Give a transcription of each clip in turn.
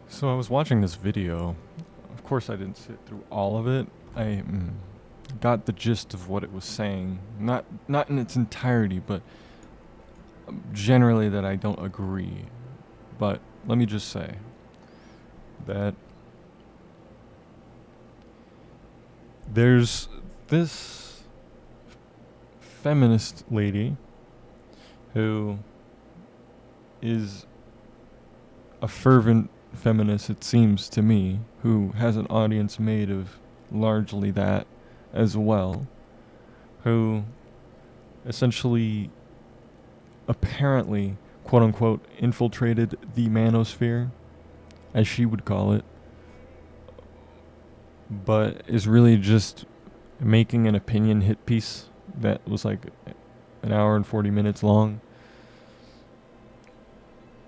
So I was watching this video. Of course, I didn't sit through all of it. I got the gist of what it was saying, not in its entirety, but generally that I don't agree. But let me just say that there's this feminist lady who is a fervent feminist, it seems to me, who has an audience made of largely that as well, who essentially, apparently, quote unquote, infiltrated the manosphere, as she would call it, but is really just making an opinion hit piece that was like an hour and 40 minutes long.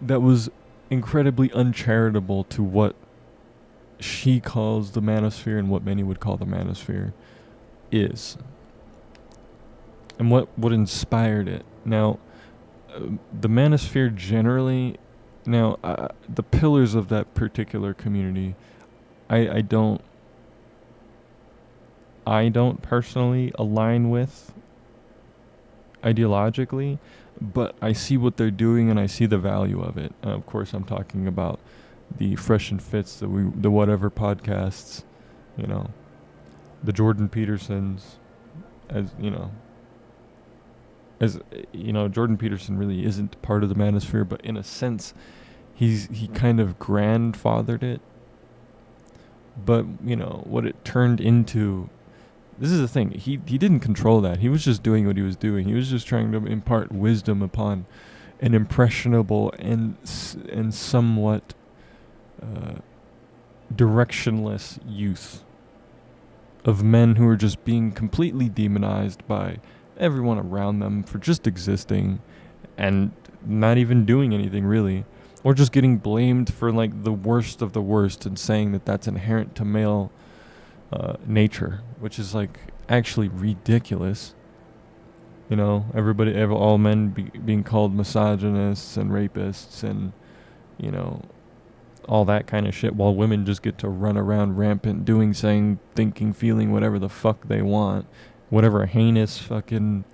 That was incredibly uncharitable to what she calls the manosphere and what many would call the manosphere is. And what inspired it. Now, the manosphere generally, the pillars of that particular community, I don't personally align with ideologically, but I see what they're doing and I see the value of it. And of course, I'm talking about the Fresh and Fits, the whatever podcasts, you know, the Jordan Petersons, Jordan Peterson really isn't part of the manosphere, but in a sense, he kind of grandfathered it. But what it turned into. This is the thing. He didn't control that. He was just doing what he was doing. He was just trying to impart wisdom upon an impressionable and somewhat directionless youth of men who are just being completely demonized by everyone around them for just existing and not even doing anything really, or just getting blamed for like the worst of the worst and saying that that's inherent to male nature, which is like actually ridiculous. All men being called misogynists and rapists and all that kind of shit, while women just get to run around rampant doing, saying, thinking, feeling whatever the fuck they want, whatever heinous fucking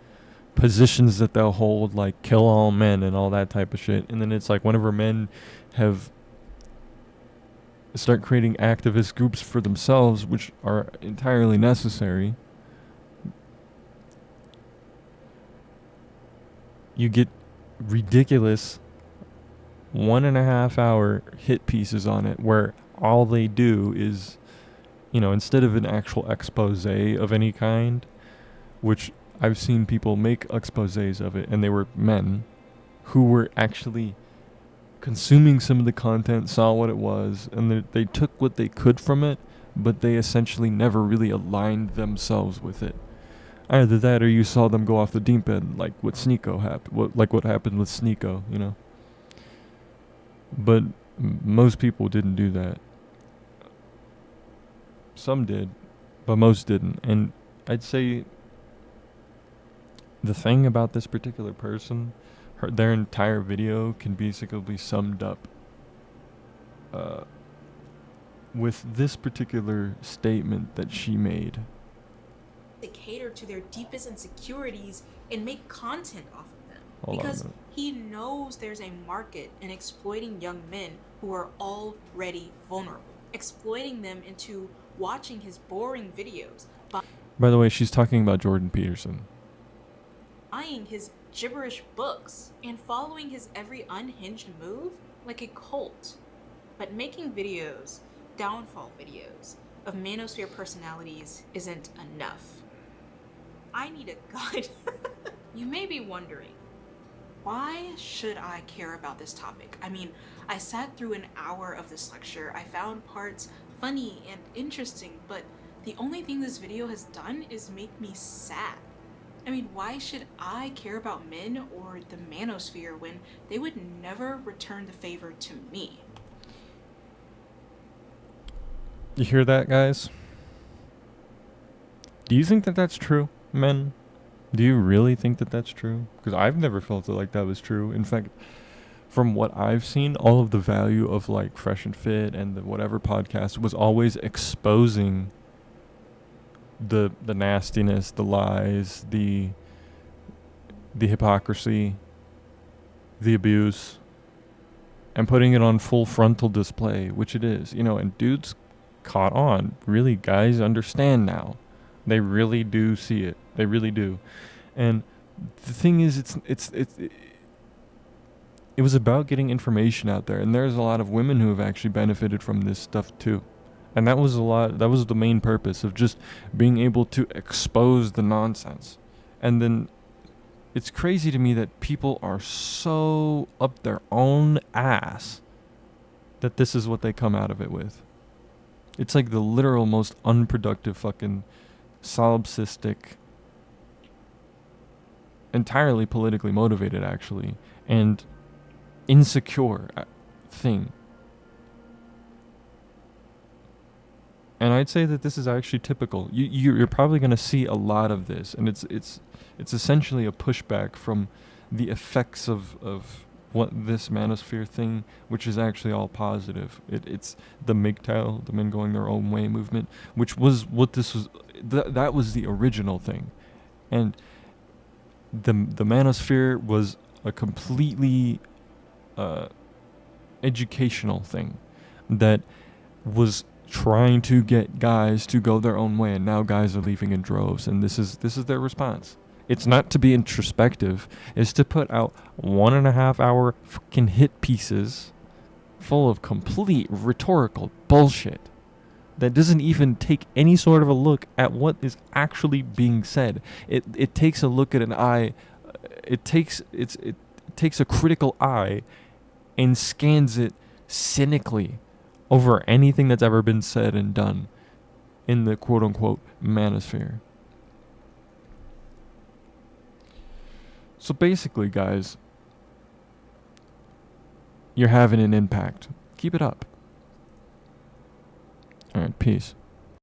positions that they'll hold, like kill all men and all that type of shit. And then it's like whenever men start creating activist groups for themselves, which are entirely necessary, you get ridiculous 1.5 hour hit pieces on it where all they do is, instead of an actual expose of any kind, which I've seen people make exposés of it, and they were men who were actually consuming some of the content, saw what it was, and they took what they could from it, but they essentially never really aligned themselves with it. Either that, or you saw them go off the deep end, like what what happened with Sneeko, But most people didn't do that. Some did, but most didn't. And I'd say the thing about this particular person, their entire video can basically be summed up with this particular statement that she made. They cater to their deepest insecurities and make content off of them. Hold Because on. he knows there's a market in exploiting young men who are already vulnerable, exploiting them into watching his boring videos, By the way, she's talking about Jordan Peterson. buying his gibberish books, and following his every unhinged move like a cult. But making videos, downfall videos, of Manosphere personalities isn't enough. I need a guide. You may be wondering, why should I care about this topic? I mean, I sat through an hour of this lecture. I found parts funny and interesting, but the only thing this video has done is make me sad. I mean, why should I care about men or the manosphere when they would never return the favor to me? You hear that, guys? Do you think that that's true, men? Do you really think that that's true? Because I've never felt it like that was true. In fact, from what I've seen, all of the value of like Fresh and Fit and the whatever podcast was always exposing the nastiness, the lies, the hypocrisy, the abuse, and putting it on full frontal display, which it is, you know, and dudes caught on. Really, guys understand now. They really do see it. They really do. And the thing is, it was about getting information out there, and there's a lot of women who have actually benefited from this stuff too. And that was the main purpose of just being able to expose the nonsense. And then it's crazy to me that people are so up their own ass that this is what they come out of it with. It's like the literal most unproductive fucking solipsistic, entirely politically motivated actually, and insecure thing. And I'd say that this is actually typical. You're probably going to see a lot of this, and it's essentially a pushback from the effects of what this Manosphere thing, which is actually all positive. It's the MGTOW, the men going their own way movement, which was what this was. That was the original thing, and the Manosphere was a completely educational thing that was trying to get guys to go their own way, and now guys are leaving in droves, and this is their response. It's not to be introspective, it's to put out 1.5 hour fucking hit pieces full of complete rhetorical bullshit that doesn't even take any sort of a look at what is actually being said. It takes a look at an eye, it takes a critical eye and scans it cynically over anything that's ever been said and done in the quote-unquote manosphere. So basically, guys, you're having an impact. Keep it up. All right, peace.